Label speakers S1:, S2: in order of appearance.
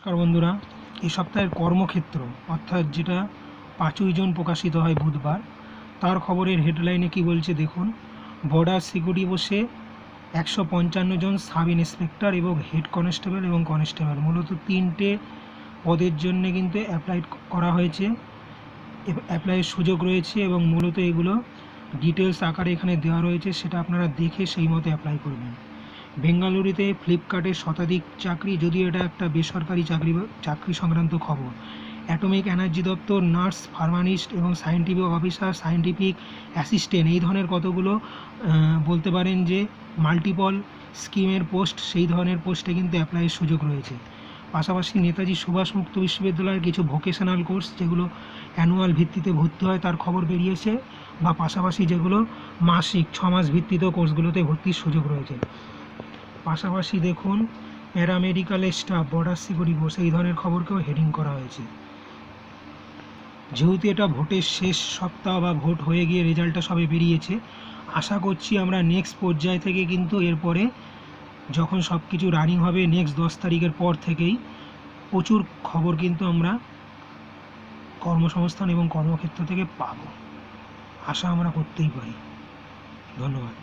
S1: নমস্কার বন্ধুরা, এই সপ্তাহের কর্মক্ষেত্র অর্থাৎ যেটা 5ই জুন প্রকাশিত হয় বুধবার, তার খবরের হেডলাইনে কি বলছে দেখুন। বর্ডার সিকিউরিটি বসে 155 জন সাব ইন্সপেক্টর এবং হেড কনস্টেবল এবং কনস্টেবল, মূলত 3টে পদের জন্য কিন্তু অ্যাপ্লাই করা হয়েছে, অ্যাপ্লাইয়ের সুযোগ রয়েছে এবং মূলত এগুলো ডিটেলস আকারে এখানে দেওয়া রয়েছে, সেটা আপনারা দেখে সেই মতো অ্যাপ্লাই করবেন। বেঙ্গালুরুতে ফ্লিপকার্টের শতাধিক চাকরি, যদিও এটা একটা বেসরকারি চাকরি সংক্রান্ত খবর। অ্যাটমিক এনার্জি দপ্তর, নার্স, ফার্মাসিস্ট এবং সায়েন্টিফিক অফিসার, সায়েন্টিফিক অ্যাসিস্ট্যান্ট, এই ধরনের কতগুলো বলতে পারেন যে মাল্টিপল স্কিমের পোস্ট, সেই ধরনের পোস্টে কিন্তু অ্যাপ্লাইয়ের সুযোগ রয়েছে। পাশাপাশি নেতাজি সুভাষ মুক্ত বিশ্ববিদ্যালয়ের কিছু ভোকেশনাল কোর্স যেগুলো অ্যানুয়াল ভিত্তিতে ভর্তি হয় তার খবর বেরিয়েছে, বা পাশাপাশি যেগুলো মাসিক 6 মাস ভিত্তিতে কোর্সগুলোতে ভর্তির সুযোগ রয়েছে। পাশাপাশি দেখুন paramedical staff, border security force, এই ধরনের খবরকেও হেডিং করা হয়েছে। যেহেতু এটা ভোটের শেষ সপ্তাহ বা ভোট হয়ে গিয়ে রেজাল্টটা সবে বেরিয়েছে, আশা করছি আমরা নেক্সট পর্যায় থেকে কিন্তু এরপরে যখন সব কিছু রানিং হবে নেক্সট 10 তারিখের পর থেকেই প্রচুর খবর কিন্তু আমরা কর্মসংস্থান এবং কর্মক্ষেত্র থেকে পাবো, আশা আমরা করতেই পারি। ধন্যবাদ।